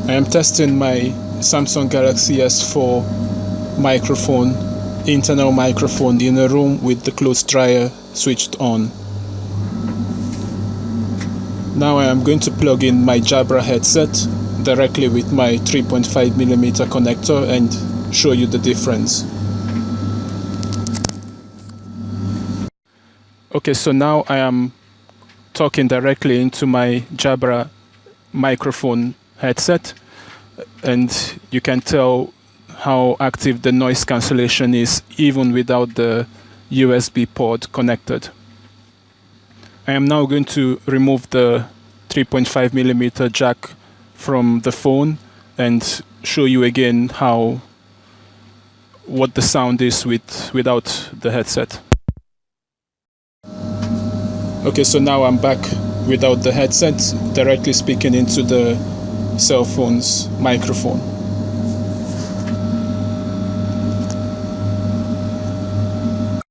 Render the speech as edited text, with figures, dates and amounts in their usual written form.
I am testing my Samsung Galaxy S4 microphone, internal microphone, in a room with the clothes dryer switched on. Now I am going to plug in my Jabra headset directly with my 3.5mm connector and show you the difference. Okay, so now I am talking directly into my Jabra microphone headset, and you can tell how active the noise cancellation is even without the USB port connected. I am now going to remove the 3.5mm jack from the phone and show you again what the sound is without the headset. Okay, so now I'm back without the headset, directly speaking into the cell phone's microphone.